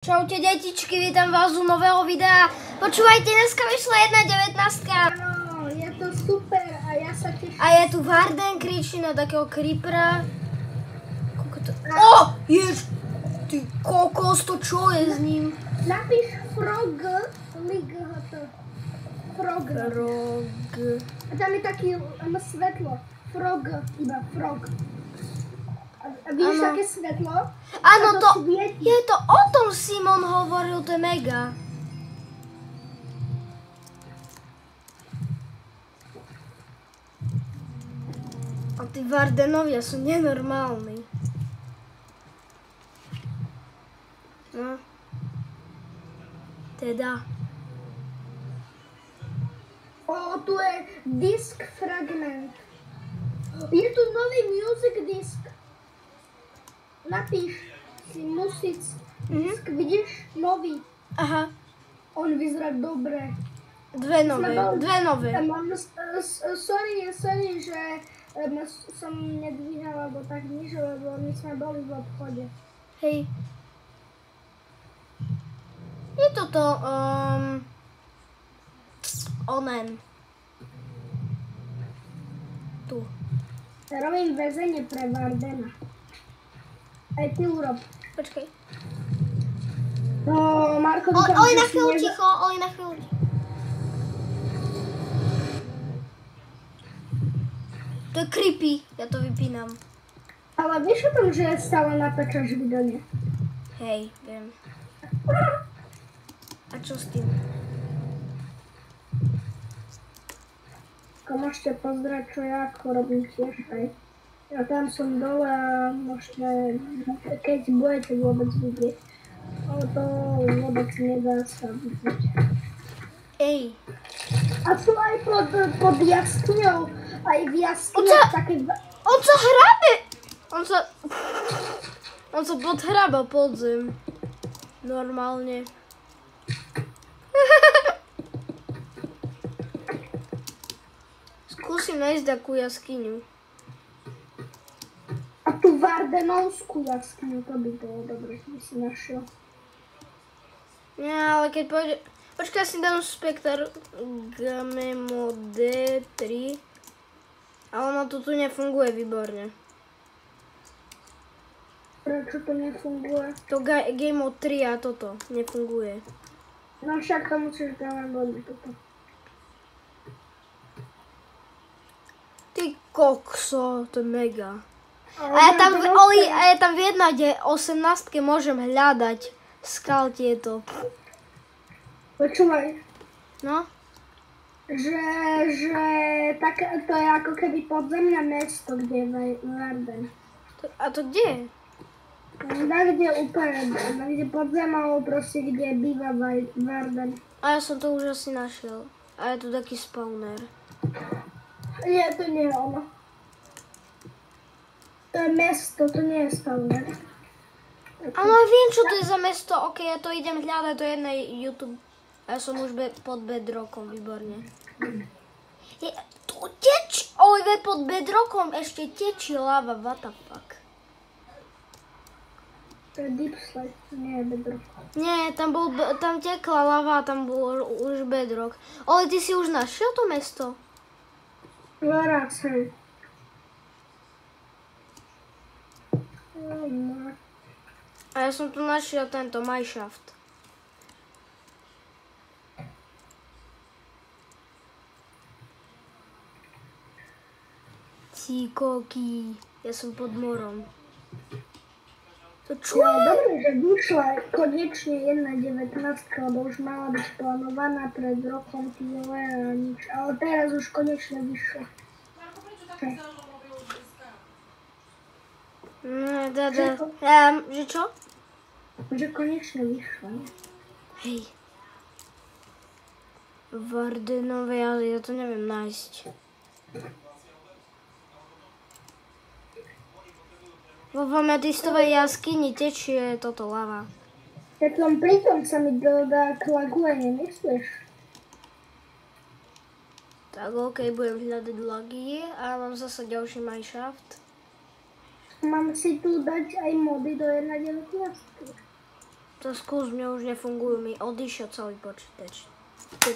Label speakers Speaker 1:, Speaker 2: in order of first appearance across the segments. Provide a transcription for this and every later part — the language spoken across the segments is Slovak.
Speaker 1: Čaute detičky, vítam vás u nového videa. Počúvajte, dneska vyšla 1.19.
Speaker 2: Áno, je to super a ja sa teším.
Speaker 1: A je tu Varden, kričí na takého creepera. O, jež, ty kokos, to čo je s ním?
Speaker 2: Napíš frog, frog. A tam je taký svetlo. Frog, iba frog. A vidíš také svetlo?
Speaker 1: Áno,
Speaker 2: A
Speaker 1: to
Speaker 2: svieti.
Speaker 1: je to o tom Simon hovoril, to je mega. A tí Vardenovia sú nenormálni. No. Teda.
Speaker 2: O, tu je disk fragment. Je tu nový music disk. Napíš si music disk, vidíš? Nový.
Speaker 1: Aha,
Speaker 2: On vyzerá dobre.
Speaker 1: dve nové.
Speaker 2: Sorry, že som nedvíhala, alebo tak nič, lebo my sme boli v obchode.
Speaker 1: Hej. Je toto, onen. Tu.
Speaker 2: Robím väzenie pre Vardena. Aj ty urob.
Speaker 1: Počkaj.
Speaker 2: No, Marko, dúfam,
Speaker 1: Oli
Speaker 2: že
Speaker 1: na
Speaker 2: si
Speaker 1: chvíľu ticho, Oli na chvíľu ticho. To je creepy, ja to vypínam.
Speaker 2: Ale vieš o tom, že stále natáčaš video, nie?
Speaker 1: Hej, viem. A čo s tým?
Speaker 2: Môžete pozrieť, čo ja ako robím tiež aj. Ja tam som dole a môžete, keď budete vôbec vidieť. Ale to vôbec nedá sa vidieť.
Speaker 1: Ej.
Speaker 2: A sú aj pod jaskňou, aj v jaskňách také...
Speaker 1: On sa hrabe! On sa podhrába pod zem. Normálne. Skúsim nájsť takú jaskyňu.
Speaker 2: A tú Vardenovskú jaskňu, to by bolo dobre, by si našiel.
Speaker 1: Ja, ale keď pôjde... Počkaj, si dám Spectre Gamemo D3. Ale ono to tu nefunguje výborne.
Speaker 2: Prečo to nefunguje?
Speaker 1: To Game 3 a toto nefunguje.
Speaker 2: No však to musíš downloadiť toto.
Speaker 1: Ty kokso, to je mega. A ja tam v 1.18 môžem hľadať skal tieto.
Speaker 2: Počúvaj,
Speaker 1: No?
Speaker 2: že tak, to je ako keby podzemné mesto, kde je Varden.
Speaker 1: A to kde je?
Speaker 2: Kde úplne, kde pod zemou, proste, kde býva Varden.
Speaker 1: A ja som to už asi našiel. A je tu taký spawner.
Speaker 2: Nie, to nie je ono. To je mesto, to nie je spawner.
Speaker 1: Áno, ja viem, čo to je za mesto. Ok, ja to idem hľadať, to je na YouTube. A ja som už pod bedrockom, výborne. Je, tu pod bedrockom ešte tečí lava, what the fuck.
Speaker 2: To je deep slide, to nie je bedrock.
Speaker 1: Nie, tam tekla lava a tam bol už bedrock. Ale ty si už našiel to mesto?
Speaker 2: Raz, hej.
Speaker 1: A ja som tu našiel tento mineshaft. Cíkoky, ja som pod morom. To čo
Speaker 2: No
Speaker 1: je?
Speaker 2: dobre, že vyšla konečne 1.19, lebo už mala byť plánovaná pred rokom, ty vole, a nič. Ale teraz už konečne vyšla. Hej.
Speaker 1: Že čo?
Speaker 2: Že konečne vyšla, ne?
Speaker 1: Hej. Vardenové, ale ja to neviem nájsť. Vo ametistovej jaskyni tečie toto lava.
Speaker 2: Keď som pritom sa mi dodá klaguje, nemyslíš?
Speaker 1: Tak okej, budem hľadať lagy a mám zase ďalší mineshaft.
Speaker 2: Mám si tu dať aj mody do 1.19.
Speaker 1: To skús, mňa už nefungujú, mi odišiel celý počítač.
Speaker 2: To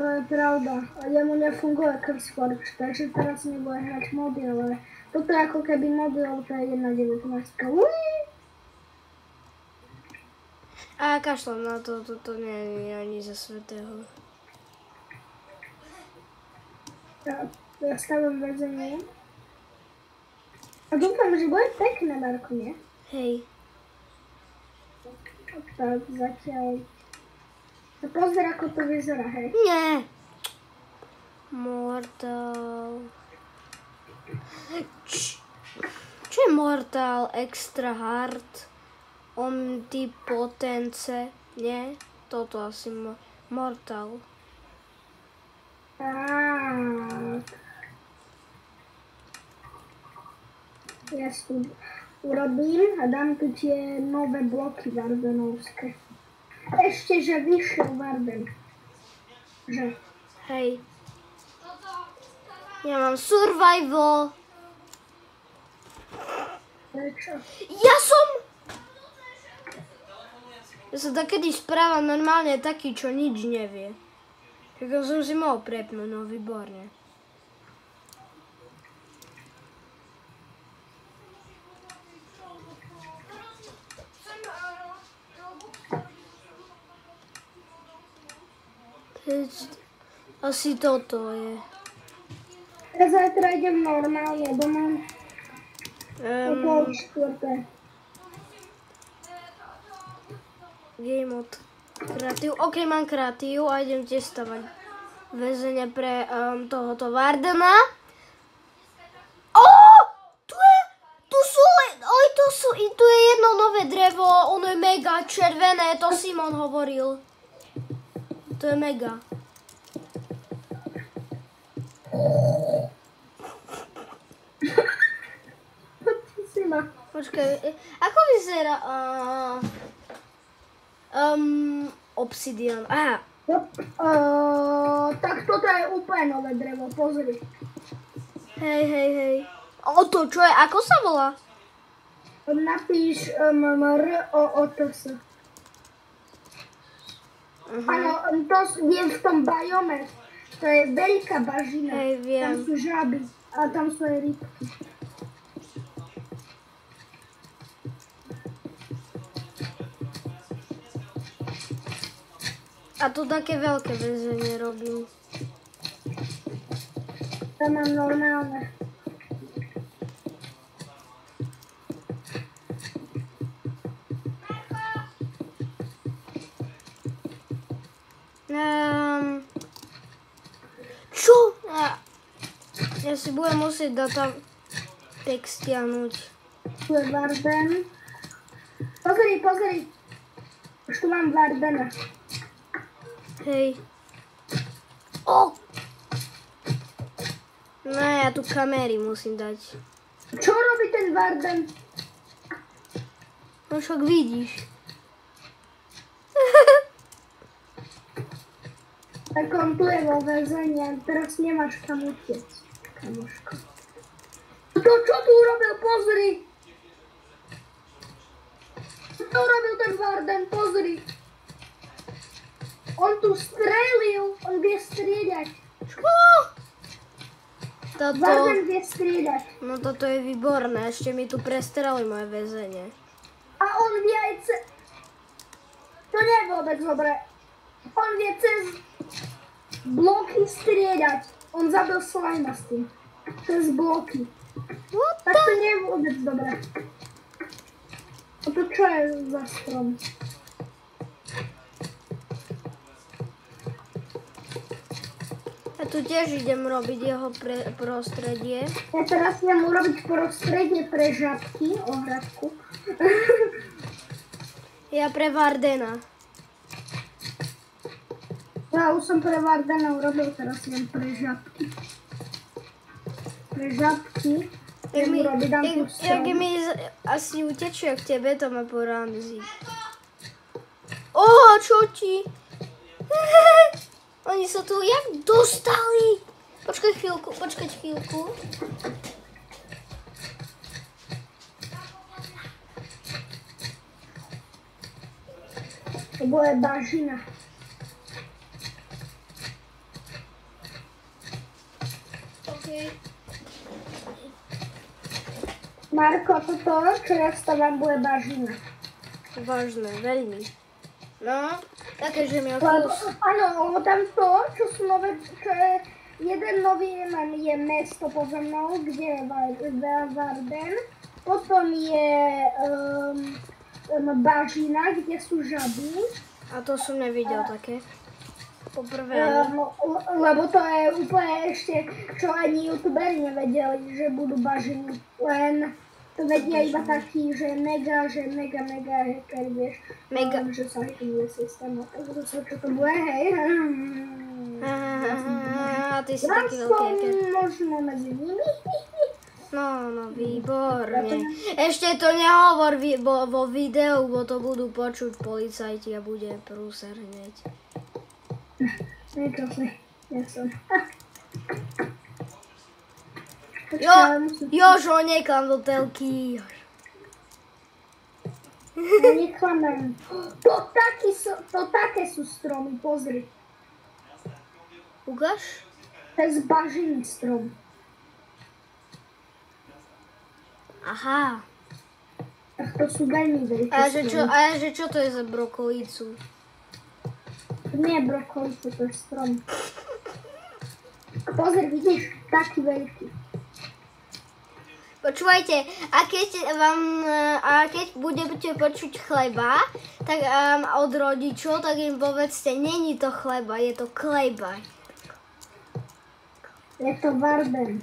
Speaker 2: je pravda. A jemu nefunguje Curseforge, takže teraz nebude hrať mobil, ale toto je ako keby mobil, to je 1.19.
Speaker 1: A kašľam na to, toto nie je ani za svätého.
Speaker 2: Ja stavím väzenie. A dúfam, že bude pekné, Marko, nie?
Speaker 1: Hej.
Speaker 2: Tak zatiaľ. No pozri, ako to vyzerá, hej.
Speaker 1: Nie. Mortal. Čo je Mortal? Extra hard? Omnipotence? Nie? Toto asi Mortal.
Speaker 2: Ja tu urobím a dám tu tie nové bloky vardenovské. Ešte, že vyšiel Varden. Že?
Speaker 1: Hej. Ja mám survival.
Speaker 2: Prečo?
Speaker 1: Ja sa takedy správam normálne taký, čo nič nevie. Tak som si mohol prepnúť, no výborne. Asi toto je.
Speaker 2: Ja zajtra idem normálne doma. O pol štvrté.
Speaker 1: Game mode. Kreatív. OK, mám kreatív a idem tiež stavať väzenie pre tohoto Vardena. Tu je jedno nové drevo, ono je mega červené, to Simon hovoril. To je mega. Počkaj, ako vyzerá obsidian? Aha.
Speaker 2: Tak toto je úplne nové drevo, pozri.
Speaker 1: Hej. O to čo je? Ako sa volá?
Speaker 2: Napíš R-O-O-T-S. Áno, to je v tom biome. To je veľká bažina.
Speaker 1: Hej, viem.
Speaker 2: Tam sú žaby a tam sú aj rybky.
Speaker 1: A tu také veľké väzenie robím.
Speaker 2: Tam mám normálne.
Speaker 1: Čo? Ja si budem musieť data text stiahnuť.
Speaker 2: Tu je Varden. Pozri. Už tu mám Vardena.
Speaker 1: Hej. No ja tu kamery musím dať.
Speaker 2: Čo robí ten Varden?
Speaker 1: No však vidíš.
Speaker 2: Tak on tu je vo väzení a teraz nemáš kam utiec, kamoško. Čo tu urobil? Pozri! Čo urobil ten Varden? Pozri! On tu strelil, on vie striedať.
Speaker 1: Čo?
Speaker 2: Varden vie striedať.
Speaker 1: No toto je výborné, ešte mi tu prestreli moje väzenie.
Speaker 2: A on vie aj To nie je vôbec dobré. On vie cez bloky striedať. On zabil slajma s tým. Cez bloky. Tak to nie je vôbec dobré. A to čo je za strom?
Speaker 1: Ja tu tiež idem robiť jeho prostredie.
Speaker 2: Ja teraz idem urobiť prostredie pre žabky, ohradku.
Speaker 1: Ja pre Vardena.
Speaker 2: Ja už som pre Vardena urobil, teraz idem pre žabky. Pre žabky.
Speaker 1: Jak mi asi utečie k tebe, to ma poramzí. Čo ti? Oni sa tu jak dostali? Počkaj chvíľku.
Speaker 2: To bude bažina.
Speaker 1: OK.
Speaker 2: Marko, toto, čo ja stávam, bude bažina.
Speaker 1: Vážne, veľmi. No, také, že mi
Speaker 2: Lebo,
Speaker 1: kus.
Speaker 2: áno, lebo tam to, čo sú nové, čo je, jeden nový je mesto poza mnou, kde je Varden. Potom je bažina, kde sú žaby.
Speaker 1: A to som nevidel také. Poprvé ani.
Speaker 2: Lebo to je úplne ešte, čo ani youtuberi nevedeli, že budú bažiny. Len to vedia iba taký, že mega hacker, vieš.
Speaker 1: Mega.
Speaker 2: Že sa hackuje systém, takže sa čo to bude, hej.
Speaker 1: Ty si
Speaker 2: Ja
Speaker 1: taký
Speaker 2: som
Speaker 1: veľký hacker.
Speaker 2: možno medzi nimi.
Speaker 1: No, výborne. Ešte to nehovor vo videu, bo to budú počuť policajti a bude prúser hneď.
Speaker 2: Ja som.
Speaker 1: Jožo, neklam do telky.
Speaker 2: Ja neklamem. To také sú stromy, pozri.
Speaker 1: Ukáž?
Speaker 2: To je zbažený strom.
Speaker 1: Aha.
Speaker 2: Ach, to sú veľmi veľké stromy.
Speaker 1: A že čo to je za brokolicu?
Speaker 2: To nie je brokolica, to je strom. Pozri, vidíš, taký veľký.
Speaker 1: Počúvajte, a keď budete počuť chleba, tak od rodičov, tak im povedzte, není to chleba, je to klejba.
Speaker 2: Je to Varden.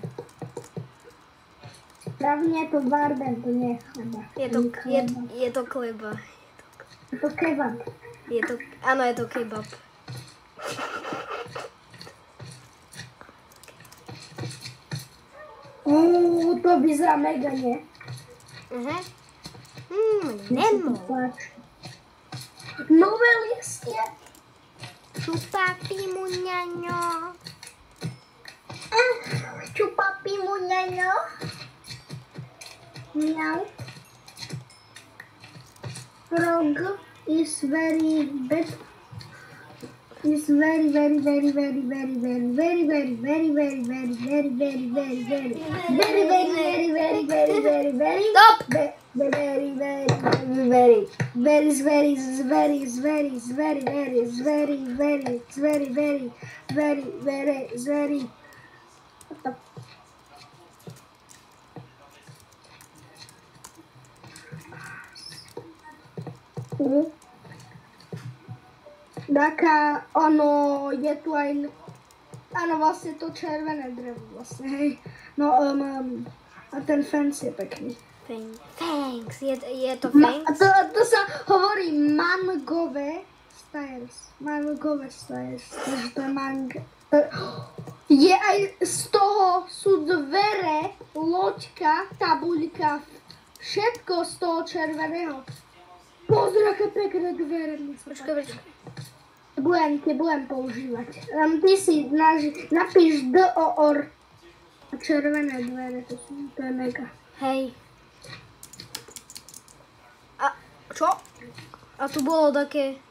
Speaker 2: Právne je to Varden, to nie je chleba.
Speaker 1: Je to kleba.
Speaker 2: Je to kebab.
Speaker 1: Áno, je to kebab.
Speaker 2: To vyzerá mega, nie?
Speaker 1: Nemo.
Speaker 2: Nové listie.
Speaker 1: Čupapi mu ňaňo.
Speaker 2: Čupapi mu ňaňo. Miau. Frog is very bad. Is very
Speaker 1: Stop!
Speaker 2: Taká, ono, je tu aj, áno, vlastne to červené drevo, vlastne, hej. No, a ten fence je pekný.
Speaker 1: Thanks. Je to thanks?
Speaker 2: To sa hovorí mangové stairs. Takže to je manga. Je aj z toho sú dvere, loďka, tabuľka, všetko z toho červeného. Pozri, aké pekné dvere.
Speaker 1: Počkaj.
Speaker 2: Budem používať. Ty si napíš DOR. Červené dvere, to je mega.
Speaker 1: Hej. A čo? A tu bolo také...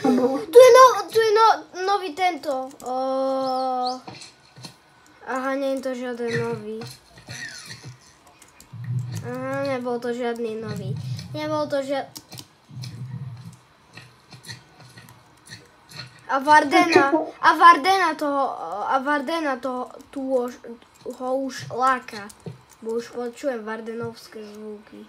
Speaker 1: Tu je nový tento. Aha, nie je to žiaden nový. Aha, nebol to žiadny nový. Nebol to žiadny... A Vardena ho už láka. Bo už počujem vardenovské zvuky.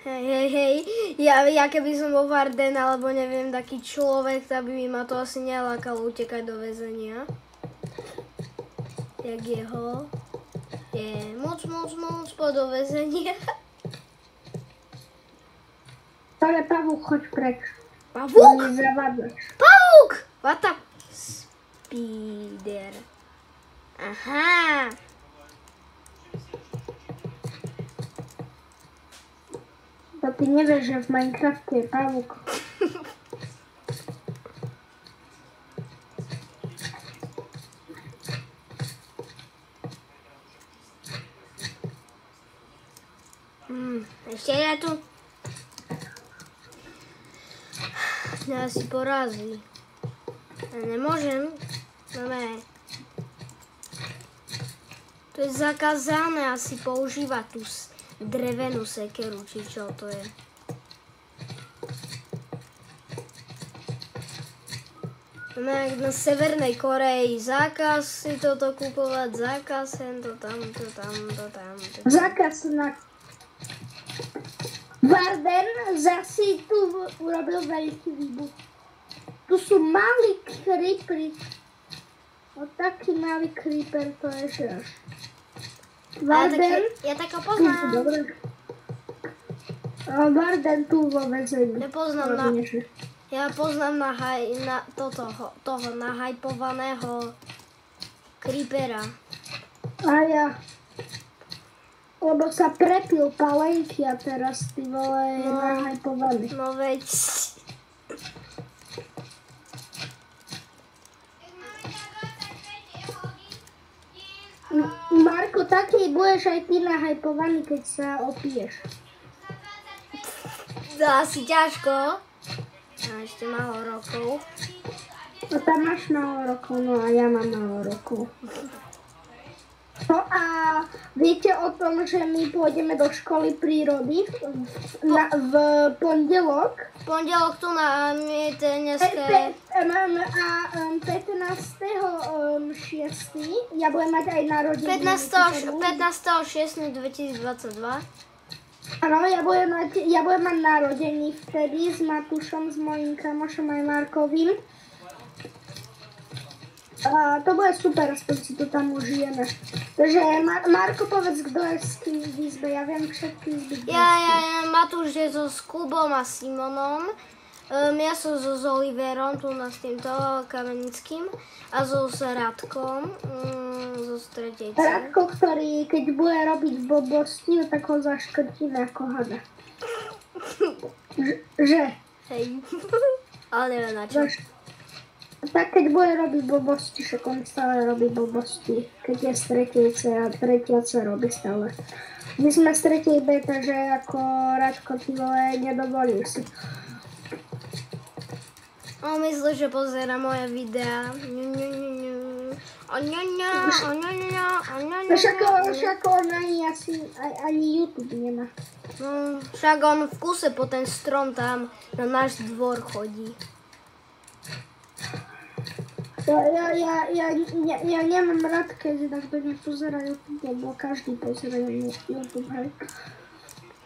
Speaker 1: Hej. Ja keby som bol Varden, alebo neviem, taký človek, tak by ma to asi nelákalo utekať do väzenia. Jak jeho je moc do väzenia.
Speaker 2: Ale pavúk, choď preč.
Speaker 1: Pavúk? Pavúk! What the... Spider. Aha.
Speaker 2: To ty nevieš, že v Minecrafte je pavúk.
Speaker 1: Ešte je tu. Ja si porazí. Ja nemôžem. Máme. To je zakázané asi používať tú drevenú sekeru, či čo to je. Máme na Severnej Koreji zákaz si toto kúpovať, zákaz to tam.
Speaker 2: Zákaz na... Varden zasi tu urobil veľký výbuch. Tu sú malí creepery. O taký malý creeper to je že až. Varden...
Speaker 1: Ja tak ho poznám.
Speaker 2: Dobre. Varden tu vo väzení.
Speaker 1: Ja poznám toho nahajpovaného creepera.
Speaker 2: A ja... Lebo sa prepil palenky a teraz ty vole je nahajpovaný.
Speaker 1: No veď...
Speaker 2: Marko, taký budeš aj ty nahajpovaný, keď sa opiješ.
Speaker 1: To asi ťažko. A ešte málo rokov.
Speaker 2: No tam máš málo rokov, no a ja mám málo rokov. No a viete o tom, že my pôjdeme do školy prírody v pondelok?
Speaker 1: V pondelok tu na dneské...
Speaker 2: A 15.6. ja budem mať aj narodeniny.
Speaker 1: 15.6.2022.
Speaker 2: Áno, ja budem mať narodeniny vtedy s Matúšom, s mojím kamošom aj Markovým. A to bude super, aspoň si to tam užijeme. Takže Marko, povedz, kto je s kým v izbe, ja viem všetky izby.
Speaker 1: Ja, Matúš je so Kubom a Simonom. Ja som so Oliverom, tu s týmto Kamenickým a so Radkom, zo tretej C.
Speaker 2: Radko, ktorý keď bude robiť blbosti, tak ho zaškrtíme ako hada. Že?
Speaker 1: Hej, ale neviem na čo.
Speaker 2: Tak keď bude robiť blbosti, však on stále robí blbosti. Keď je z tretej C a tretia C robí stále. My sme z tretej B, takže ako Radko, ty vole, nedovolil si. On
Speaker 1: myslí, že pozerá moje videá.
Speaker 2: Však on ani YouTube nemá.
Speaker 1: Však on v kuse po ten strom tam na náš dvor chodí.
Speaker 2: Ja nemám rád, keď takto nepozerá YouTube, lebo každý pozerá YouTube, hej.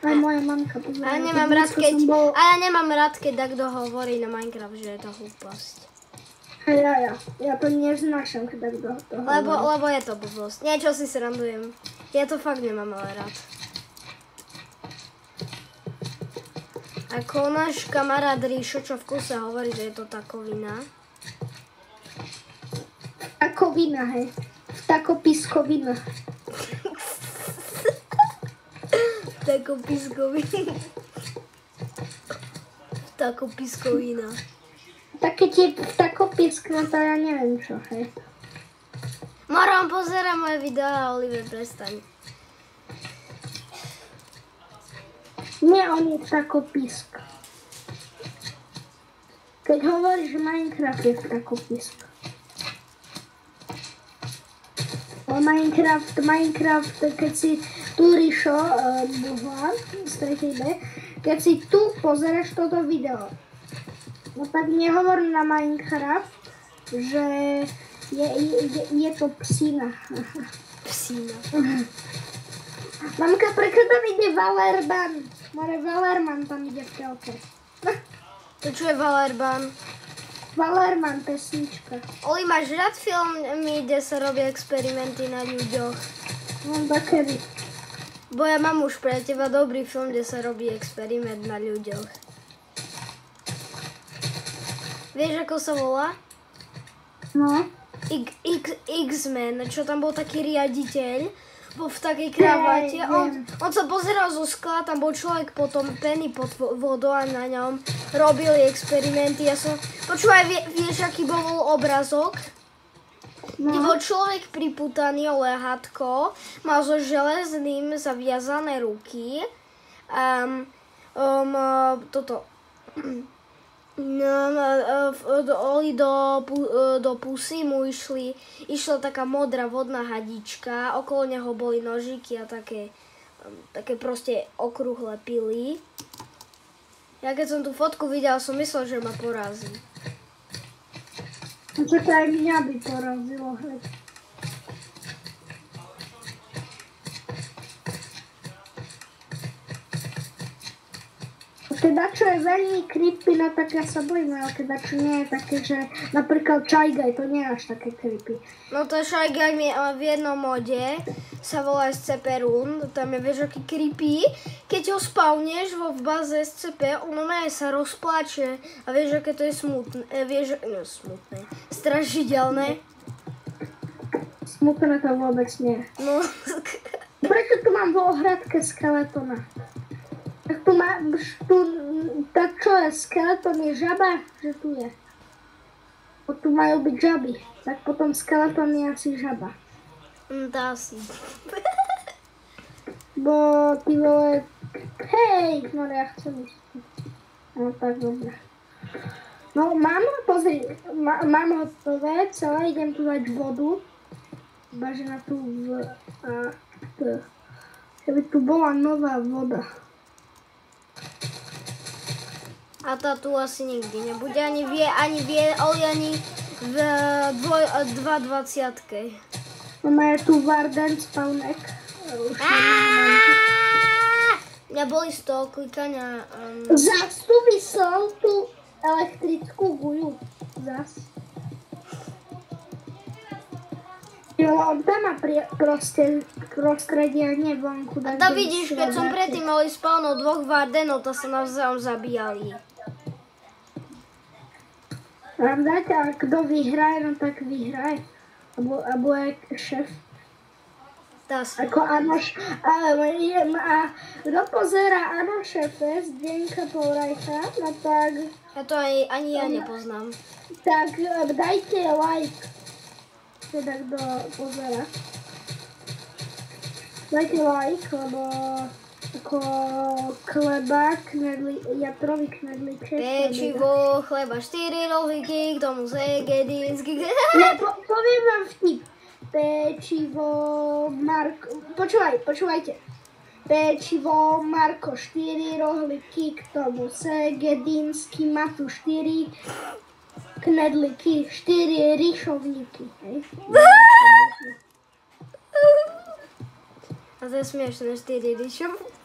Speaker 2: Aj moja mamka pozerá.
Speaker 1: A ja nemám rád, keď takto hovorí na Minecraft, že je to hlúposť.
Speaker 2: Ja to neznášam, keď takto to hovorí.
Speaker 1: Lebo je to blbosť. Niečo si srandujem. Ja to fakt nemám ale rád. Ako náš kamarát Ríšo, čo v kuse hovorí, že je to takovina.
Speaker 2: Takovina, hej. Takopiskovina.
Speaker 1: Takopiskovina.
Speaker 2: Tak keď je takopiskna, to ja neviem čo, hej.
Speaker 1: Moram pozerať moje videá, Oliver, prestaň.
Speaker 2: Nie, on je takopisk. Keď hovoríš, že Minecraft je takopisk. Minecraft, keď si tu Ríšo, z tretej B, keď si tu pozeráš toto video, no tak nehovor na Minecraft, že je to psina.
Speaker 1: Psina.
Speaker 2: Mamka, prečo tam ide Valerban? More Valerman tam ide v telke.
Speaker 1: To čo je Valerban?
Speaker 2: Valerman, pesnička.
Speaker 1: Oli, máš rád filmy, kde sa robia experimenty na ľuďoch?
Speaker 2: No, dokedy.
Speaker 1: Bo ja mám už pre teba dobrý film, kde sa robí experiment na ľuďoch. Vieš, ako sa volá?
Speaker 2: No.
Speaker 1: X-Men, čo tam bol taký riaditeľ, bol v takej kravate. On sa pozeral zo skla, tam bol človek potom penny pod vodou a na ňom robili experimenty. Počúvaj, vieš, aký bol obrazok?
Speaker 2: No.
Speaker 1: Kde bol človek pripútaný o lehátko, mal so železným zaviazané ruky Toto. Do pusy mu išla taká modrá vodná hadička, okolo neho boli nožiky a také proste okrúhle pily. Ja keď som tú fotku videl, som myslel, že ma porazí.
Speaker 2: Čo to aj mňa by porazilo, hej. Keď čo je veľmi creepy, no tak ja sa bojím, ale keď čo nie je také, že napríklad Shy Guy, to nie je až také creepy.
Speaker 1: No to Shy Guy v jednom mode sa volá SCP Run, tam je vieš aký creepy. Keď ho spawneš v báze SCP, ono sa rozpláče a vieš aké to je smutné, smutné, strašidelné.
Speaker 2: Smutné to vôbec nie.
Speaker 1: No.
Speaker 2: Prečo tu mám vo ohradke skeletona? Tak čo je, skeleton je žaba? Že tu je. Tu majú byť žaby. Tak potom skeleton je asi žaba.
Speaker 1: Dá si.
Speaker 2: Bo ty vole... Hej, no ja chcem ísť. No tak dobre. No mám, pozri, mám hotové, celé idem tu dať vodu. Ibaže na tú keby tu bola nová voda.
Speaker 1: A tá tu asi nikdy nebude, ani v 2.20.
Speaker 2: Máme tu Warden spawnek.
Speaker 1: Mňa boli z toho klikania.
Speaker 2: Zas tu vyslal tú elektrickú guľu. Zas. Jo, on tam má proste prostredie a nie vonku.
Speaker 1: A to vidíš, keď som predtým mali spawnov 2 Wardenov, to sa navzájom zabíjali.
Speaker 2: Mám dať, a kto vyhraje, no tak vyhraje. Abo je šéf.
Speaker 1: Dá sa.
Speaker 2: Ako Anoš, a kto pozerá Ano šéfe z Zdenka Pourajcha, no tak...
Speaker 1: Ja to ani ja nepoznám.
Speaker 2: Tak dajte like. Teda kto pozerá. Dajte like, lebo ako chleba, jatrový knedlíček.
Speaker 1: Pečivo, chleba, 4 rohlíky, k tomu segedínsky.
Speaker 2: Ne, poviem vám vtip. Pečivo, Marko, počúvajte. Pečivo, Marko, 4 rohlíky, k tomu segedínsky, má tu 4 knedlíky, 4 ryšovníky.
Speaker 1: A to je smiešné, 4 ryšovníky.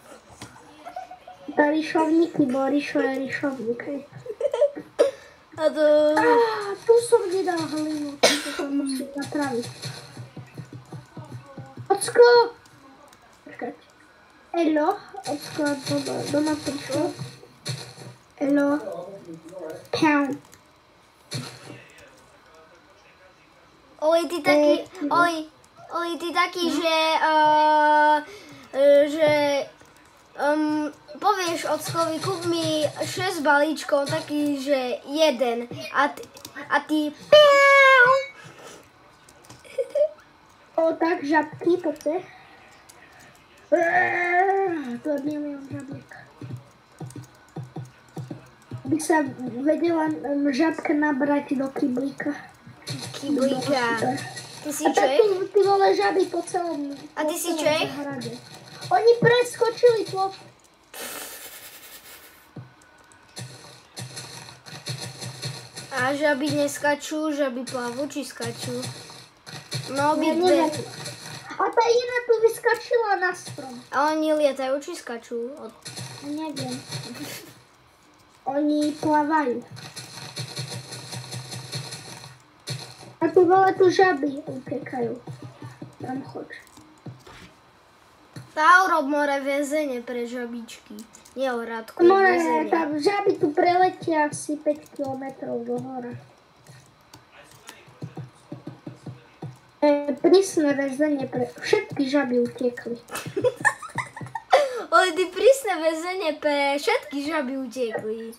Speaker 2: To ryšovníky, bo ryšo je ryšovník.
Speaker 1: A to...
Speaker 2: Tu som vydal hlinu, to sa musím napraviť. Ocko! Počkať. Elo, ocko, doma prišlo. Elo. Pound.
Speaker 1: Oj, ty taký, že povieš ockovi, kúp mi 6 balíčkov, taký, že 1 a ty
Speaker 2: O, tak, žabky, poďte. Tu je milión žabiek. By sa vedela žabka nabrať do kyblíka.
Speaker 1: Kyblíka. Ty si
Speaker 2: a tak ty vole žaby po celom
Speaker 1: A ty si Čech?
Speaker 2: zahrade. Oni preskočili plot.
Speaker 1: A žaby neskačú, žaby plavú, či skačú? No,
Speaker 2: Ja
Speaker 1: obidve.
Speaker 2: neviem. A tá iná tu vyskačila na strom.
Speaker 1: A oni lietajú, či skačú?
Speaker 2: Neviem. Oni plavajú. A tu vole tu žaby utekajú. Tam choď.
Speaker 1: Tá urob more väzenie pre žabičky. Nie ohradku,
Speaker 2: More,
Speaker 1: väzenie.
Speaker 2: tam žaby tu preletia asi 5 kilometrov do hora. Prísne väzenie pre... Všetky žaby utekli.
Speaker 1: Oj, ty prísne väzenie pre všetky žaby utekli.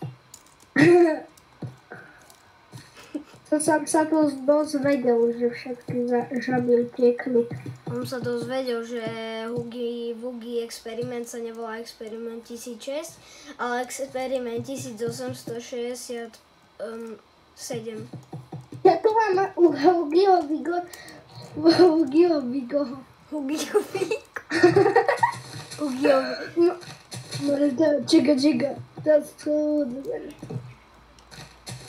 Speaker 2: To som sa to dozvedel, že všetky žaby utekli.
Speaker 1: On sa dozvedel, že Hugi experiment sa nevolá experiment 1006, ale experiment 1867.
Speaker 2: Ja tu mám u Hugiho Vigo. Hugiho Vigo. Čiga.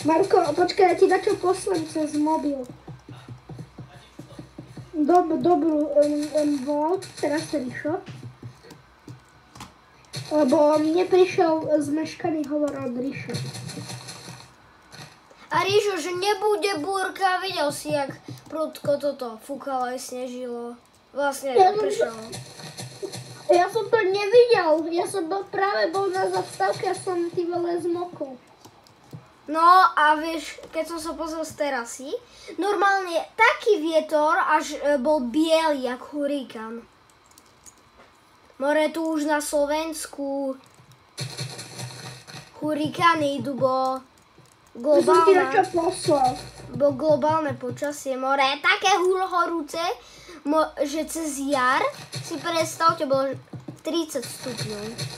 Speaker 2: Marko, počkaj, ja ti dačo poslem cez mobil. Dobrú vod, teraz Ríšo. Lebo mne prišiel zmeškaný hovor od Ríšo.
Speaker 1: A Ríšo, že nebude búrka, videl si, jak prudko toto fúkalo aj snežilo. Vlastne pršalo.
Speaker 2: Ja som to nevidel, ja som práve bol na zastávke a som ty vole zmokol.
Speaker 1: No a vieš, keď som sa pozrel z terasy, normálne taký vietor, až bol biely, jak hurikán. More tu už na Slovensku. Hurikány idú, bo globálne počasie. More je také horúce, že cez jar si predstavte, bolo 30 stupňov.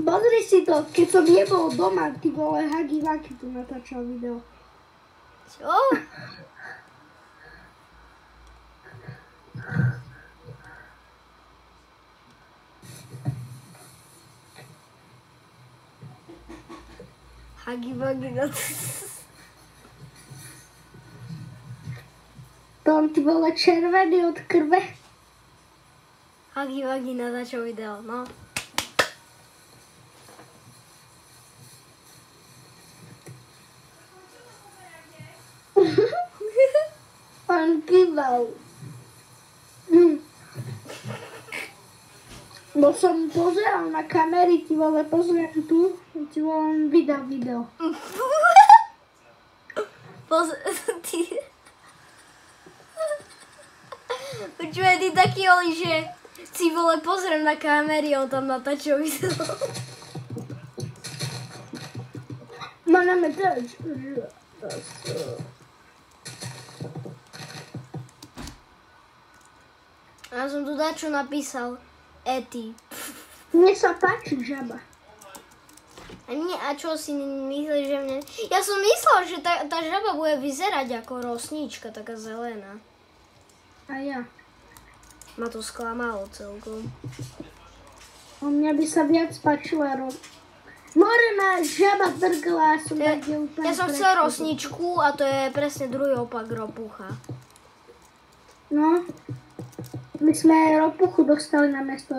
Speaker 2: Pozri si to, keď som nebol doma, ty vole, Hagi Vaki tu natáčal video.
Speaker 1: Čo? Hagi Vaki
Speaker 2: To on ty vole červený od krve.
Speaker 1: Hagi Vaki natáčal video, no.
Speaker 2: On kýval. Bo som pozeral na kamery, ty vole, pozriem tu, ty vole, on vydal video.
Speaker 1: Počúvaj, ty taký Oli, že si vole pozriem na kamery, on tam natáčal video.
Speaker 2: Máme tež.
Speaker 1: Ja som tu dačo napísal. Ety.
Speaker 2: Mne sa páči žaba.
Speaker 1: A čo si myslíš, že mne... Ja som myslel, že tá žaba bude vyzerať ako rosnička, taká zelená.
Speaker 2: A ja.
Speaker 1: Ma to sklamalo celkom.
Speaker 2: Mňa by sa viac páčila Morená žaba drgla, som takde úplne...
Speaker 1: Ja som chcel rosničku a to je presne druhý opak ropucha.
Speaker 2: No. My sme ropuchu dostali na miesto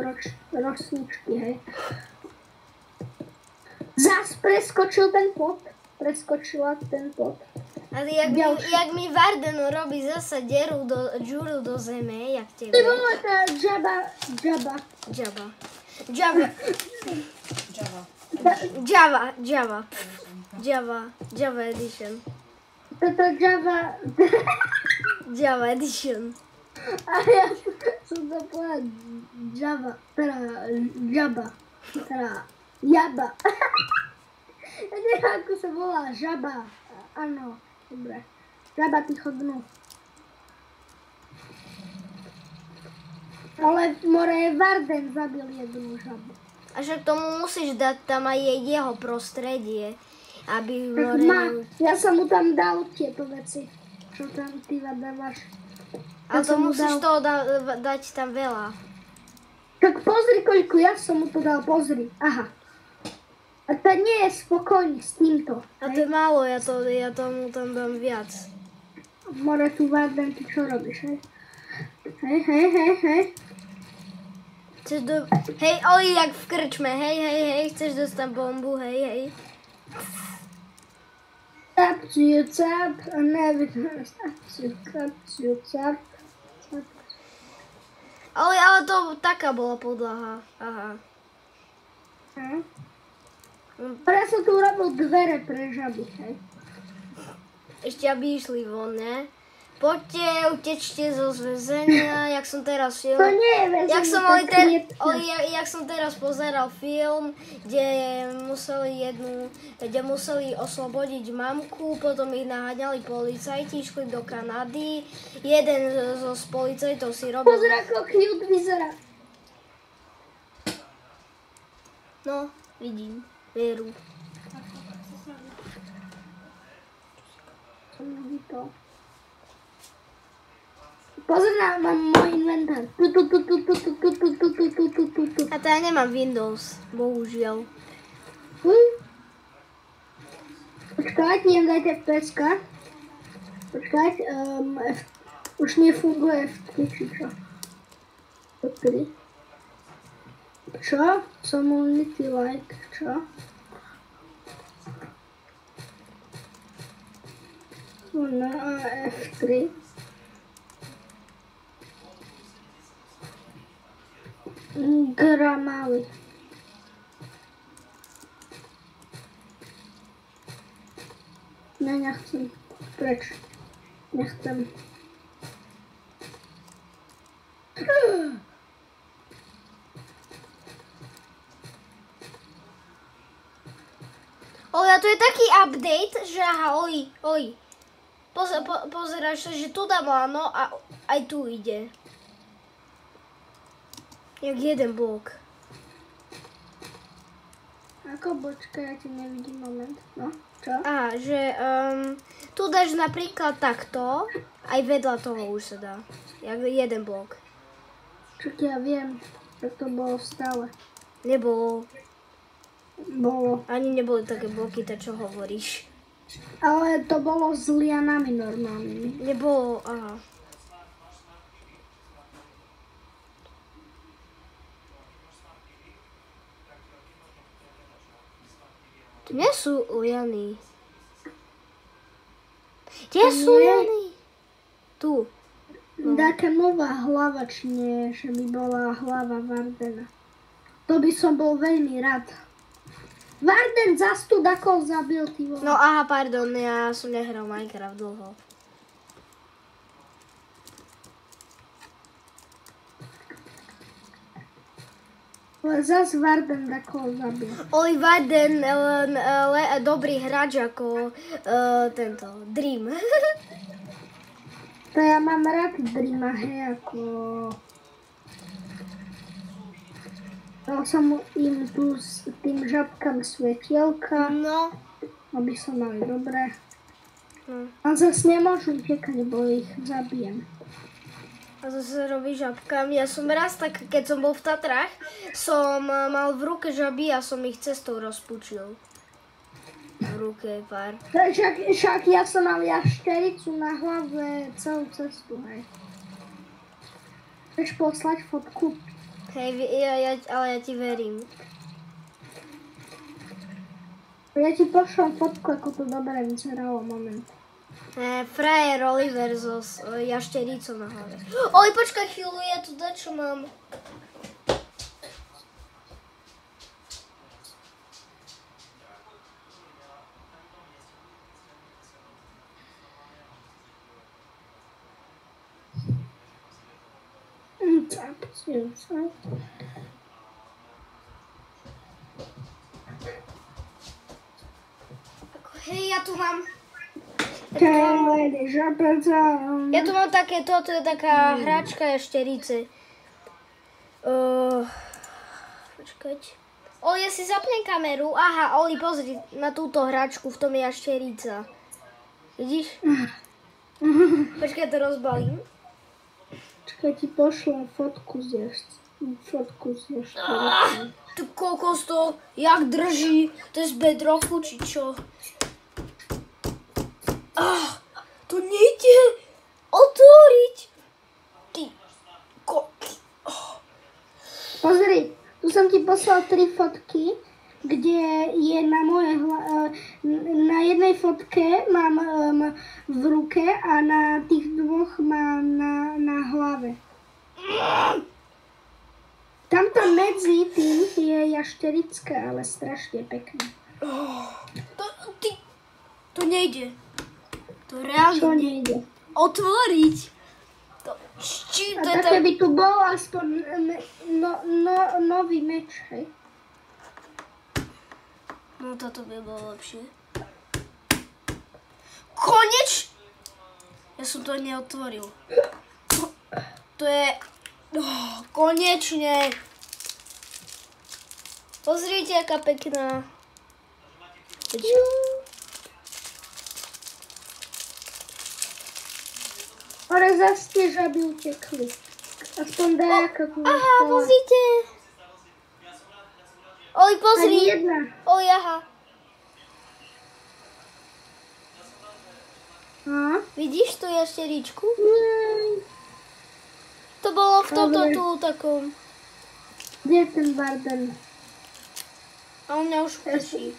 Speaker 2: rosničky, hej. Zas preskočila ten pot.
Speaker 1: A jak mi Varden robí zasa džuru do zeme, jak tebe.
Speaker 2: Ty vole, tá
Speaker 1: Java edition.
Speaker 2: Toto
Speaker 1: Java edition.
Speaker 2: A ja som to povedal Jaba. Ja neviem, ako sa volá, žaba. Áno, dobre. Žaba ticho dnu. Ale more Varden zabil jednu žabu.
Speaker 1: A však tomu musíš dať tam aj jeho prostredie, aby
Speaker 2: Ja som mu tam dal tieto veci, čo tam ty dávaš.
Speaker 1: Ale to musíš toho dať tam veľa.
Speaker 2: Tak pozri, koľko ja som mu to dal, pozri. Aha. A to nie je spokojný s týmto.
Speaker 1: A to je málo, ja tomu tam dám viac.
Speaker 2: More tu Varden, ty čo robíš, hej? Hej.
Speaker 1: Hej, Oli, jak v krčme, hej, chceš dostať bombu, hej.
Speaker 2: Cap, a neviem, cap.
Speaker 1: Ale to taká bola podlaha, aha.
Speaker 2: Ja som tu urobil dvere pre žaby, hej.
Speaker 1: Ešte aby išli von, ne? Poďte, utečte zo zväzenia, jak som teraz film.
Speaker 2: To nie je väzenie,
Speaker 1: Jak som teraz pozeral film, kde museli oslobodiť mamku, potom ich naháňali policajti, išli do Kanady. Jeden z policajtov si robil...
Speaker 2: Pozor, ako cute vyzerá.
Speaker 1: No, vidím, vieru.
Speaker 2: Pozor na môj inventár.
Speaker 1: A to ja nemám Windows, bohužiaľ.
Speaker 2: Počkať, neviem dať FPS-ka. Počkať, už nefunguje F3, či čo? F3. Čo? Community like, čo? No a F3. Gramaly. Ne, nechcem. Preč? Nechcem.
Speaker 1: Olia, tu je taký update, že aha, Oli. Pozeráš sa, že tu dám áno a aj tu ide. Jak jeden blok.
Speaker 2: Ako bočka, ja ti nevidím moment. No, čo?
Speaker 1: Aha, že tu dáš napríklad takto, aj vedľa toho už sa dá. Jak jeden blok.
Speaker 2: Čo ja viem, že to bolo stále.
Speaker 1: Nebolo.
Speaker 2: Bolo.
Speaker 1: Ani neboli také bloky, to čo hovoríš.
Speaker 2: Ale to bolo s lianami normálnymi.
Speaker 1: Nebolo, aha. Tu nie sú liany. Kde sú liany? Tu.
Speaker 2: Taká nová hlava, či nie, že by bola hlava Vardena. To by som bol veľmi rád. Varden zas tu dakol zabil, ty vole.
Speaker 1: No aha, pardon, ja som nehral Minecraft dlho.
Speaker 2: Ale zas Varden dakol zabil.
Speaker 1: Oli Varden, dobrý hráč ako tento Dream.
Speaker 2: To ja mám rád Dreama, hej, ako... Dal som im tu s tým žabkám svetielka,
Speaker 1: No.
Speaker 2: aby sa mali dobre.
Speaker 1: No.
Speaker 2: A zase nemôžu utekať, bo ich zabijem.
Speaker 1: A zase robí žabkami. Ja som raz tak, keď som bol v Tatrách, som mal v ruke žaby a som ich cestou rozpučil. V ruke pár.
Speaker 2: Však ja som mal jaštericu na hlave celú cestu, hej. Chceš poslať fotku?
Speaker 1: Hej, ale ja ti verím.
Speaker 2: Ja ti pošlem fotku, ako to dobre vyzeralo, moment.
Speaker 1: Frajer Oliver so jaštericou na hlave. Oj, počkaj chvíľu, ja tu dačo mám. Hej, ja tu mám... Ja tu mám také, toto je taká hračka jašterice. Počkať. Oli, ja si zapnem kameru. Aha, Oli, pozri na túto hračku, v tom je jašterica. Vidíš? Počkaj, to rozbalím.
Speaker 2: Počkaj, ti pošlem fotku z jašterice.
Speaker 1: Ty kokos to, jak drží? To je z bedrocku, či čo? To nejde otvoriť. Ty koky.
Speaker 2: Pozri, tu som ti poslal 3 fotky, kde je na jednej fotke mám v ruke a na tých dvoch mám na hlave. Tamto medzi tým je jašterická, ale strašne pekné.
Speaker 1: To nejde. To reálne
Speaker 2: Čo nejde?
Speaker 1: otvoriť. Čím to je
Speaker 2: také
Speaker 1: tam?
Speaker 2: by tu bol aspoň nový meč, hej.
Speaker 1: No toto by bolo lepšie. Koneč! Ja som to neotvoril. To je... konečne. Pozrite, aká pekná.
Speaker 2: Ale zase tie žaby utekli. Aspoň nejaká tu.
Speaker 1: Aha, pozrite. Oj, pozri.
Speaker 2: Ani jedna.
Speaker 1: Oj, aha.
Speaker 2: A?
Speaker 1: Vidíš tu jašteričku?
Speaker 2: Nie.
Speaker 1: To bolo v tomto
Speaker 2: Dobre.
Speaker 1: tu takom.
Speaker 2: Kde je ten Varden?
Speaker 1: A u mňa už prší.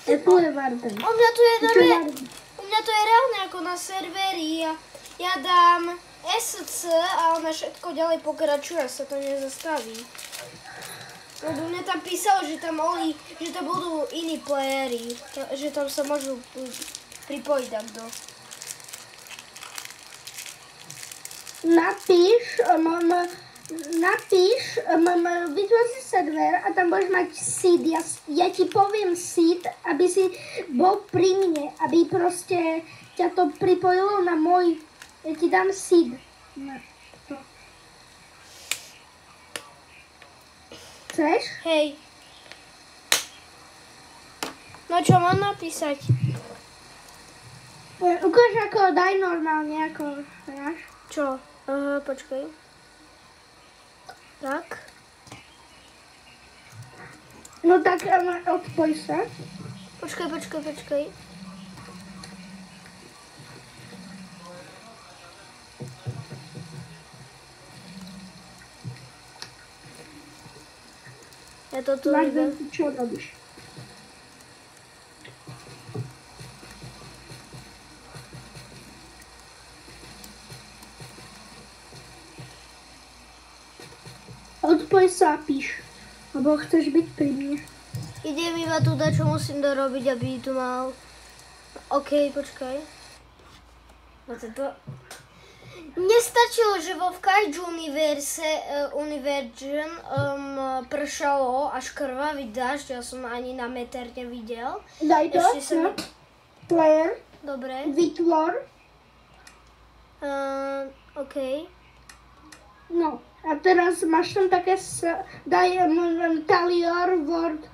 Speaker 2: Tu je Varden.
Speaker 1: U mňa tu je
Speaker 2: Tu je Varden.
Speaker 1: U mňa to je reálne ako na serveri. Ja dám SC a ona všetko ďalej pokračuje, sa to nezastaví. Lebo mne tam písalo, že tam budú iní playery, že tam sa môžu pripojiť takto.
Speaker 2: Vytvoř si server a tam budeš mať seed. Ja ti poviem seed, aby si bol pri mne, aby proste ťa to pripojilo na môj. Ja ti dám seed. Chceš?
Speaker 1: Hej. No čo mám napísať?
Speaker 2: Ukáž ako, daj normálne, ako hráš.
Speaker 1: Čo? Aha, počkaj. Tak.
Speaker 2: No tak odpoj sa.
Speaker 1: Počkaj. Ja to tu
Speaker 2: Máš
Speaker 1: idem.
Speaker 2: vedieť, čo robíš. Odpoj sa a píš. Lebo chceš byť pri mne.
Speaker 1: Idem iba tu dať, čo musím dorobiť, aby tu mal... OK, počkaj. Mne stačilo, že vo v každú univerzum pršalo až krvavý dážď, ja som ani na meter nevidel.
Speaker 2: Daj to,
Speaker 1: Ešte sa
Speaker 2: no. Player,
Speaker 1: Dobre.
Speaker 2: vytvor.
Speaker 1: OK.
Speaker 2: No. A teraz máš tam také, daj talior, word,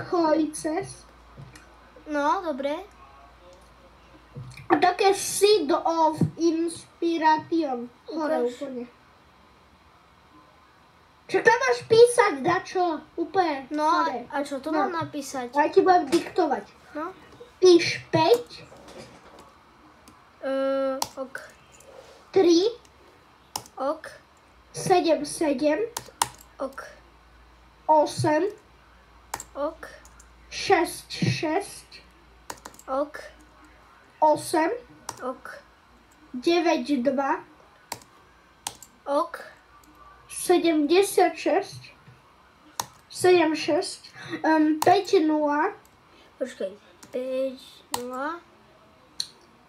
Speaker 2: choices.
Speaker 1: No, dobre.
Speaker 2: A také seed of inspiration. Hore
Speaker 1: Ukáž.
Speaker 2: úplne. Čo tam máš písať, dačo? Úplne.
Speaker 1: No,
Speaker 2: hore.
Speaker 1: a čo tu
Speaker 2: No.
Speaker 1: mám napísať?
Speaker 2: Ja ti budem diktovať.
Speaker 1: No.
Speaker 2: Píš 5,
Speaker 1: Ok.
Speaker 2: 3,
Speaker 1: Ok.
Speaker 2: 7, 7,
Speaker 1: Ok.
Speaker 2: 8,
Speaker 1: Ok.
Speaker 2: 6, 6,
Speaker 1: Ok.
Speaker 2: 8,
Speaker 1: Ok.
Speaker 2: 9, 2,
Speaker 1: Ok.
Speaker 2: 76, 7, 6, 5, 0,
Speaker 1: Počkaj. 5, 0.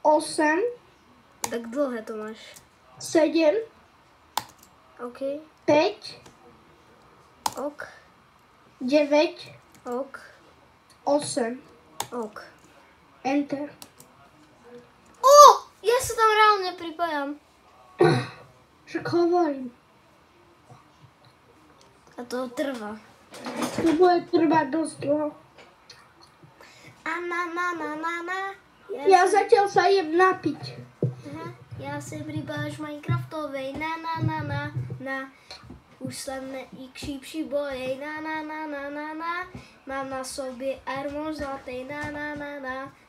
Speaker 2: 8,
Speaker 1: Tak dlhé to máš.
Speaker 2: 7,
Speaker 1: OK.
Speaker 2: 5,
Speaker 1: Ok.
Speaker 2: 9,
Speaker 1: Ok.
Speaker 2: 8.
Speaker 1: Ok.
Speaker 2: Enter.
Speaker 1: Ja sa tam reálne pripájam.
Speaker 2: Však hovorím.
Speaker 1: A to trvá.
Speaker 2: To bude trvať dosť dlho. Ja zatiaľ sa idem napiť.
Speaker 1: Aha, ja sem rybáš Minecraftovej, na. Už sa ikší bojej, na. Mám na sobě armor zlatej,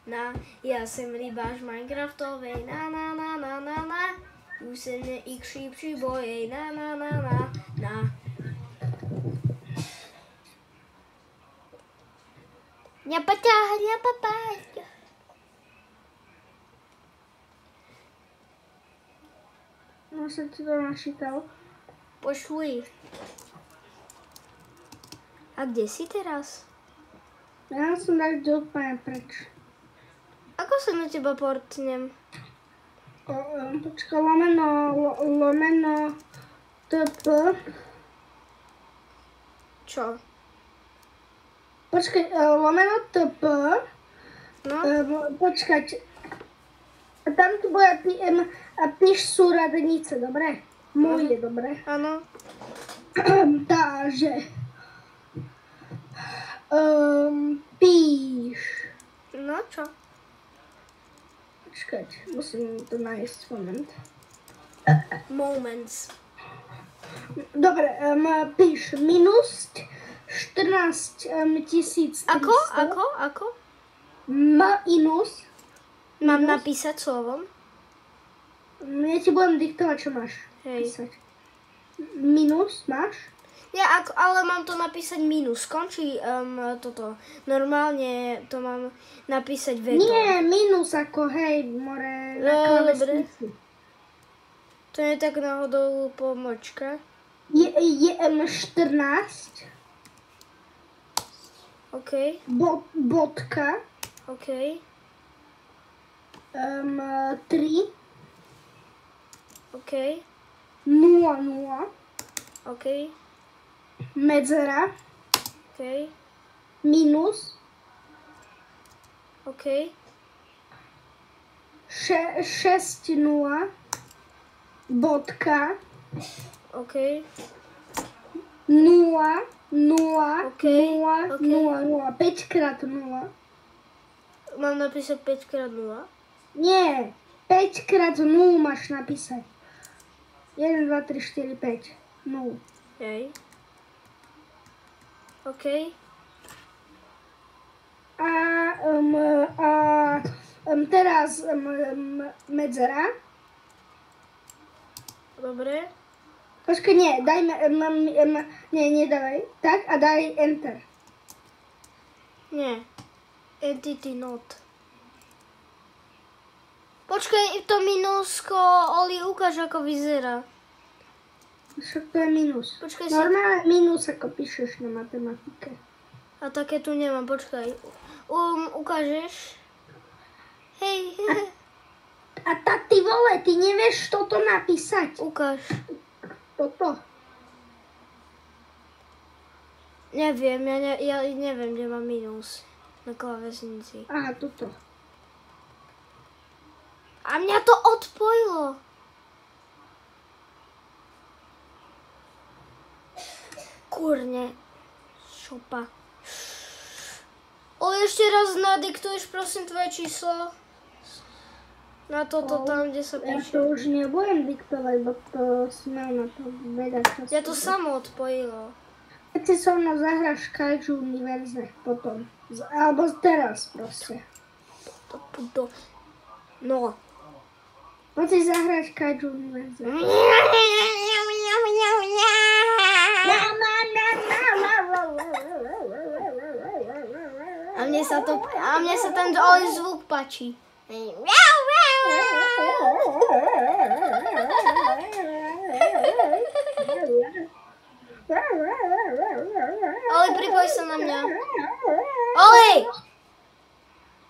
Speaker 1: na. Ja sem rybáš Minecraftovej, na. Už sa ikší bojej, na. Ňapapáť.
Speaker 2: No som ti to načítal.
Speaker 1: Pošli. A kde si teraz?
Speaker 2: Ja som tak úplne preč.
Speaker 1: Ako sa na teba portnem?
Speaker 2: Počkaj, lomeno TP.
Speaker 1: Čo?
Speaker 2: Počkaj, lomeno TP.
Speaker 1: No?
Speaker 2: Počkať. Tam tu bude píš súradnice, dobre? Moje, dobre?
Speaker 1: Áno.
Speaker 2: Takže. Píš.
Speaker 1: No čo?
Speaker 2: Počkať, musím to nájsť, moment.
Speaker 1: Moments.
Speaker 2: Dobre, píš minus 14 000.
Speaker 1: Ako?
Speaker 2: Minus.
Speaker 1: Mám napísať slovom?
Speaker 2: Ja ti budem diktovať, čo máš písať. Minus máš?
Speaker 1: Ja, ale mám to napísať minus. Skončí toto. Normálne to mám napísať vetou.
Speaker 2: Nie, minus ako, hej, more, na klávesnici.
Speaker 1: To je tak náhodou pomočka.
Speaker 2: Je 14.
Speaker 1: OK.
Speaker 2: Bodka.
Speaker 1: OK.
Speaker 2: 3.
Speaker 1: OK.
Speaker 2: 0.
Speaker 1: OK.
Speaker 2: Medzera.
Speaker 1: OK.
Speaker 2: Minus.
Speaker 1: OK.
Speaker 2: 6 0. Bodka.
Speaker 1: OK.
Speaker 2: 0. 0.
Speaker 1: OK,
Speaker 2: 0.
Speaker 1: OK.
Speaker 2: 0. 5 krát 0.
Speaker 1: Mám napísať 5x0?
Speaker 2: Nie. 5 krát 0 máš napísať. 1, 2, 3, 4, 5. 0.
Speaker 1: Hej. OK.
Speaker 2: Teraz medzera.
Speaker 1: Dobre.
Speaker 2: Počkaj, nie, dajme, nie, nedávaj. Tak a daj enter.
Speaker 1: Nie. Entity not. Počkaj, to minusko, Oli, ukáž, ako vyzerá.
Speaker 2: Však to je minus.
Speaker 1: Počkaj si.
Speaker 2: Normálne minus, ako píšeš na matematike.
Speaker 1: A také tu nemám, počkaj. Ukážeš? Hej.
Speaker 2: A tak ty vole, ty nevieš toto napísať.
Speaker 1: Ukáž.
Speaker 2: Toto.
Speaker 1: Neviem, ja neviem, kde mám minus na klávesnici.
Speaker 2: Aha, toto.
Speaker 1: A mňa to odpojilo. Kurne. Šopa. Ešte raz nadiktuješ, prosím, tvoje číslo. Na toto tam, kde sa
Speaker 2: Ja
Speaker 1: píše.
Speaker 2: to už nebudem diktovať, bo to sme na to veľa času.
Speaker 1: Ja to samo odpojilo.
Speaker 2: Keď si so mnou zahráš Kaiju Univerze potom. Alebo teraz proste.
Speaker 1: No.
Speaker 2: Poď si zahráš Kaiju Univerze.
Speaker 1: A mne sa ten Oli zvuk páči. Oli, pripoj sa na mňa. Oli!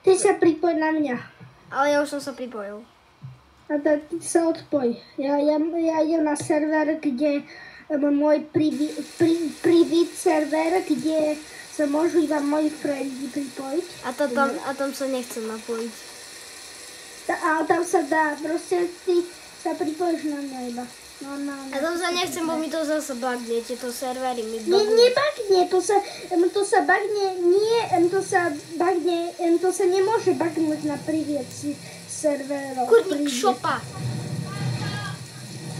Speaker 2: Ty sa pripoj na mňa.
Speaker 1: Ale ja už som sa pripojil.
Speaker 2: A tak ty sa odpoj. Ja idem na server, kde môj privít server, kde sa môžu iba moji friends pripojiť.
Speaker 1: A tam sa nechcem napojiť.
Speaker 2: A tam sa dá, proste ty sa pripojíš na mňa iba.
Speaker 1: A tam sa nechcem, bo mi to zase bagne, tieto servery mi bagne.
Speaker 2: Nebagne, to sa bagne, nie, to sa nemôže bagnúť na privít serverov.
Speaker 1: Kurník šopa.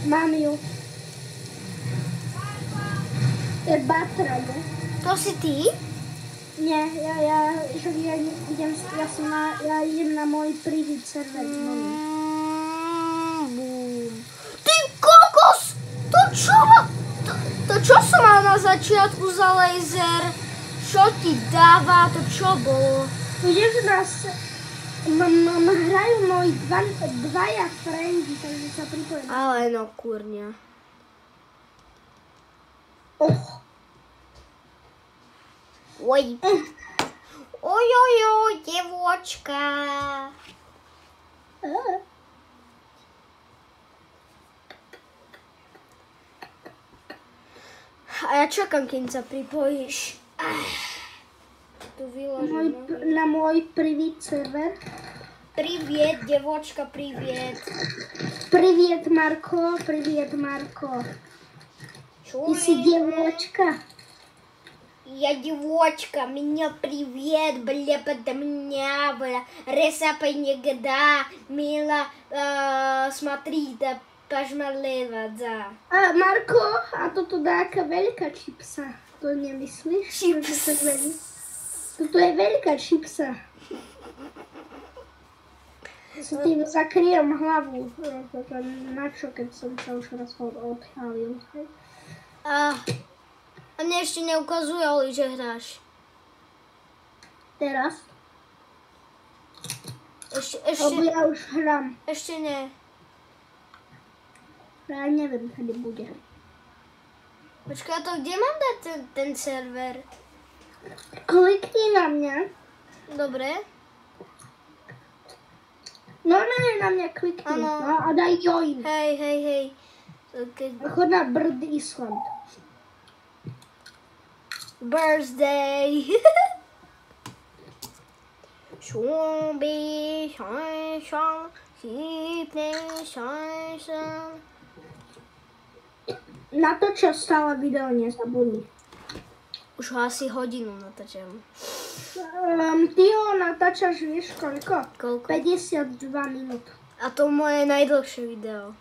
Speaker 2: Mám ju. Je Batra, ne?
Speaker 1: To si ty?
Speaker 2: Nie, ja idem na môj privít server.
Speaker 1: Ty kokos! To čo? To čo som mal na začiatku za laser? Čo ti dáva? To čo bolo?
Speaker 2: Vidíš nás, hrajú moji dvaja friendy, takže sa pripojím.
Speaker 1: Ale no, kurňa. Oj. Ojojoj, devôčka. A ja čakám, kým sa pripojíš. Tu vyložím.
Speaker 2: Na môj prvý server.
Speaker 1: Priviet, devočka, priviet.
Speaker 2: Priviet, Marko, priviet, Marko. Ty si девочка.
Speaker 1: Я девочка, меня привет, бля, под меня, бля. Ресапай негда, мила, смотри, да пожмалеваться.
Speaker 2: Marko, a toto dáka veľká čipsa. To nemyslíš?
Speaker 1: Čips.
Speaker 2: Toto je veľká čipsa. S tým zakryjem hlavu. Na čo, keď som sa už raz odhalil.
Speaker 1: A mne ešte neukazuje, Oli, že hráš.
Speaker 2: Teraz?
Speaker 1: Ešte,
Speaker 2: Lebo ja už hrám.
Speaker 1: ešte nie.
Speaker 2: Ja neviem, kedy bude.
Speaker 1: Počkaj, a to kde mám dať ten server?
Speaker 2: Klikni na mňa.
Speaker 1: Dobre.
Speaker 2: Normálne na mňa klikni.
Speaker 1: Áno.
Speaker 2: No, a daj join.
Speaker 1: Hej.
Speaker 2: Chod na Bird Island.
Speaker 1: Birthday. Šumbi, šan, šípne, šan.
Speaker 2: Na to, čo stále video nezabudni.
Speaker 1: Už ho asi hodinu natáčam.
Speaker 2: Ty ho natáčaš, vieš koľko?
Speaker 1: Koľko?
Speaker 2: 52 minút.
Speaker 1: A to moje najdlhšie video.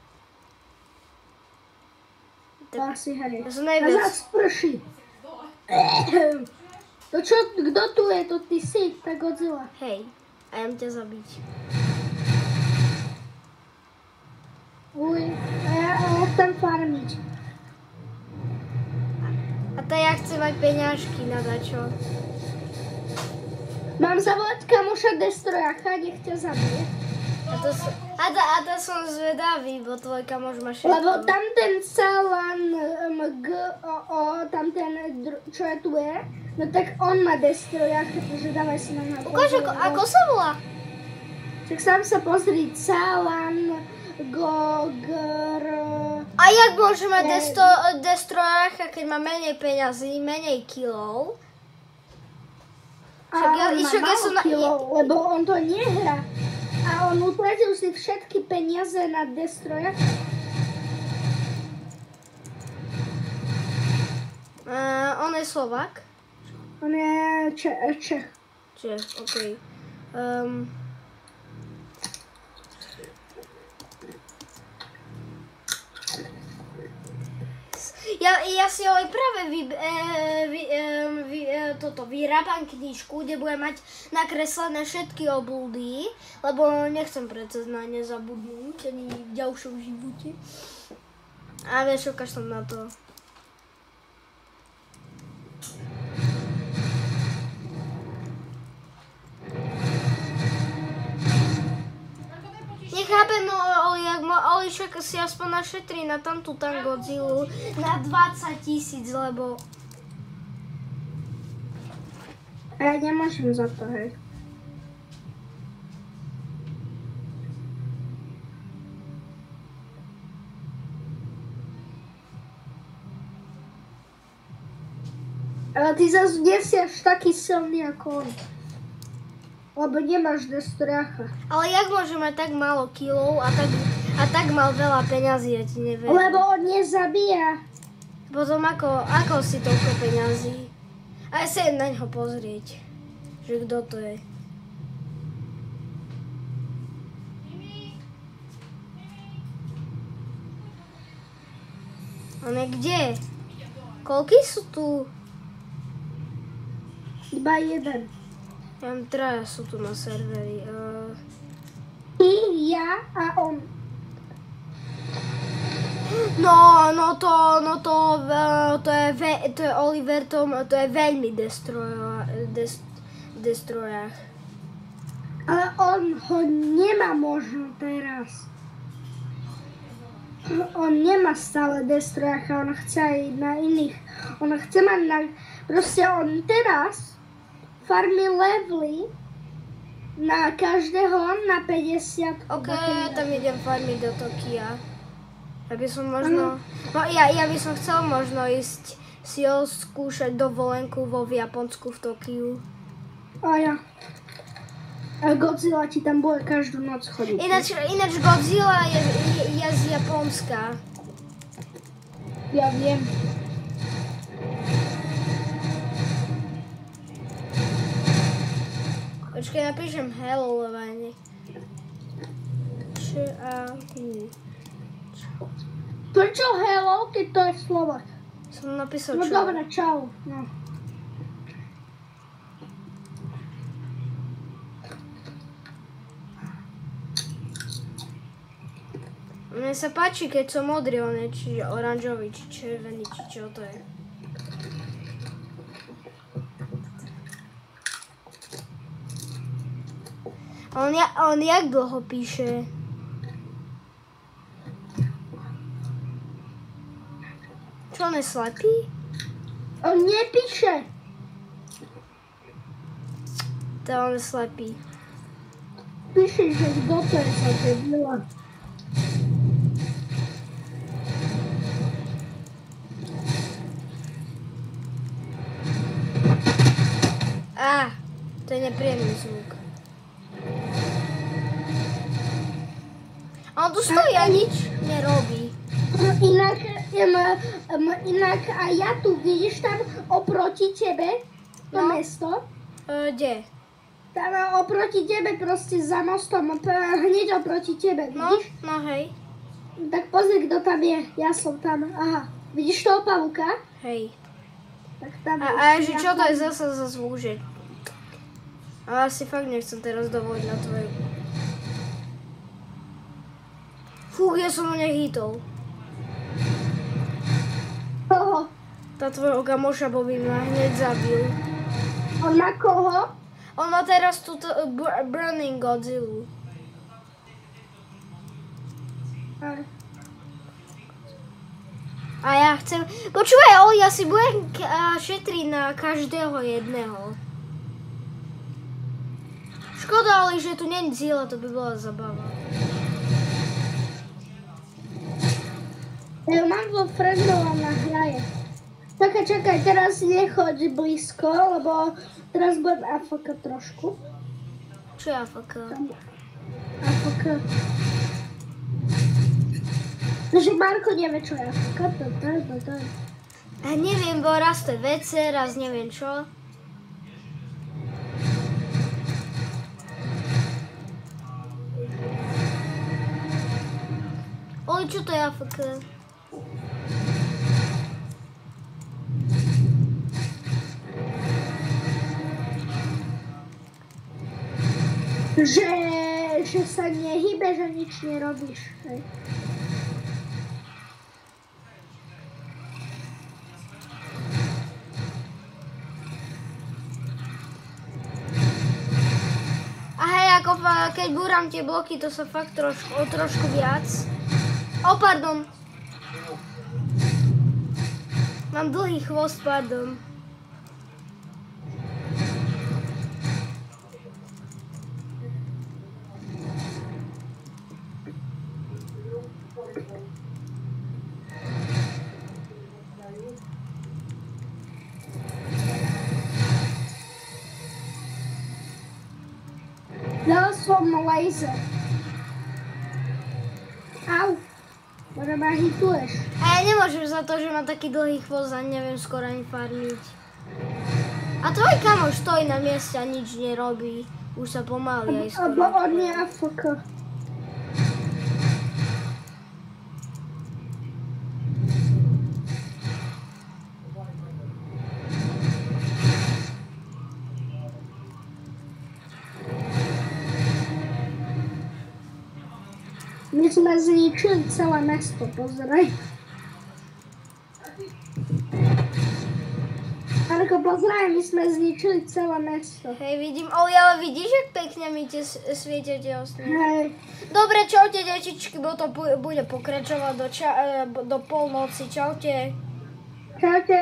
Speaker 2: To asi hry.
Speaker 1: Ja som
Speaker 2: A
Speaker 1: najviac...
Speaker 2: zas prší. To čo, kto tu je? To ty si, tá Godzilla.
Speaker 1: Hej, a ja ťa zabiť.
Speaker 2: Uj, a ja chcem farmiť.
Speaker 1: A to ja chcem mať peňažky na dačo.
Speaker 2: Mám zavolať kamoša Destroyaka, nech ťa zabije.
Speaker 1: A to som zvedavý, bo tvoj kamoš má všetko.
Speaker 2: Lebo tam ten Salan tam ten, čo je tu je, no tak on má Destroyak, takže dávaj si na mňa.
Speaker 1: Ukáž, ako sa volá?
Speaker 2: Tak sám sa pozri, Salan, Gogr...
Speaker 1: A jak môže mať Destroyaka, keď má menej peňazí, menej kilov?
Speaker 2: A on má málo kilov, lebo on to nehrá. A on utratil si všetky peniaze na Destroyak.
Speaker 1: On je Slovák?
Speaker 2: On je Čech.
Speaker 1: Čech, okej. Ja si ale práve vyrábam knižku, kde budem mať nakreslené všetky obľúdy, lebo nechcem predsa na ne zabudnúť ani v ďalšom živote. A vieš, ukáž som na to. Nechápem, Oli však si aspoň našetrí na tamtú Godzillu na 20 000, lebo...
Speaker 2: A ja nemôžem za to, hej. Ale ty zase nie si až taký silný ako on. Lebo nemáš Destroyaka.
Speaker 1: Ale jak môže mať tak málo kilov a tak mal veľa peňazí, ja ti neviem.
Speaker 2: Lebo on nezabíja.
Speaker 1: Potom ako si toľko peňazí? A ja sa jen na ňo pozrieť, že kto to je. On je kde? Koľky sú tu?
Speaker 2: Iba jeden.
Speaker 1: Ja mám traja sú tu na serveri.
Speaker 2: Ty, ja a on.
Speaker 1: To je Oliver, to je veľmi Destroyach.
Speaker 2: Ale on ho nemá možno teraz. On nemá stále Destroyaka, on chce aj na iných. On chce mať na... Proste on teraz farmi levely na každého na 50.
Speaker 1: Ok, ja tam idem farmiť do Tokia. Ja by som možno... No ja by som chcel možno ísť si ho skúšať dovolenku vo v Japonsku v Tokiu.
Speaker 2: A ja. A Godzilla ti tam bude každú noc chodiť.
Speaker 1: Ináč Godzilla je z Japonska.
Speaker 2: Ja viem.
Speaker 1: Počkaj, napíšem hello, lebo ja ne...
Speaker 2: Prečo hello, keď to je Slovak?
Speaker 1: Som napísal
Speaker 2: No
Speaker 1: čo?
Speaker 2: dobre, čau. No.
Speaker 1: Mne sa páči, keď som modrý, on je či oranžový, či červený, či čo to je. On jak dlho píše? Čo, on je slepý?
Speaker 2: On nepíše.
Speaker 1: To on je slepý.
Speaker 2: Píše, že kto to je za debila.
Speaker 1: To je nepríjemný zvuk. A on tu stojí a nič nerobí.
Speaker 2: Inak a ja tu, vidíš tam oproti tebe to mesto?
Speaker 1: Kde?
Speaker 2: Tam oproti tebe, proste za mostom, hneď oproti tebe, vidíš?
Speaker 1: No hej.
Speaker 2: Tak pozri, kto tam je, ja som tam, aha. Vidíš toho pavúka?
Speaker 1: Hej.
Speaker 2: Tak tam
Speaker 1: A že čo to je zase za zvuk, že... Ale asi fakt nechcem teraz dovoliť na tvoju... Fúk, ja som ho nechytol.
Speaker 2: Koho?
Speaker 1: Tá tvojho kamoša Bobby ma hneď zabil.
Speaker 2: On má koho?
Speaker 1: On má teraz túto Burning Godzilla. A ja chcem... Počúvaj, Oli, ja si budem šetriť na každého jedného. Škoda, ale že tu nie je cieľa, to by bola zabava.
Speaker 2: Ja mám vo friendov na hraje. Čakaj, teraz nechoď blízko, lebo teraz budem AFK trošku.
Speaker 1: Čo je AFK?
Speaker 2: AFK. Takže Marko nevie, čo je AFK.
Speaker 1: Neviem, bo raz to je WC, raz neviem čo. Oj, čo to je AFK?
Speaker 2: Že sa nehybe, že nič nerobíš. Hej.
Speaker 1: A hej, ako keď búram tie bloky, to sa fakt trošku viac. Pardon. Mám dlhý chvost, pardon.
Speaker 2: Dal som laser. Au. Možno ma hituješ.
Speaker 1: A ja nemôžem za to, že má taký dlhý chvost a neviem skoro ani farmiť. A tvoj kamoš stojí na mieste a nič nerobí. Už sa pomaly aj skoro.
Speaker 2: Lebo on je AFK. My sme zničili celé mesto, pozeraj. Marko, pozeraj, my sme zničili celé mesto.
Speaker 1: Hej, vidím. Ale vidíš, jak pekne mi svietia tie ostne.
Speaker 2: Hej.
Speaker 1: Dobre, čaute, detičky, bo to bude pokračovať do polnoci. Čaute.
Speaker 2: Čaute.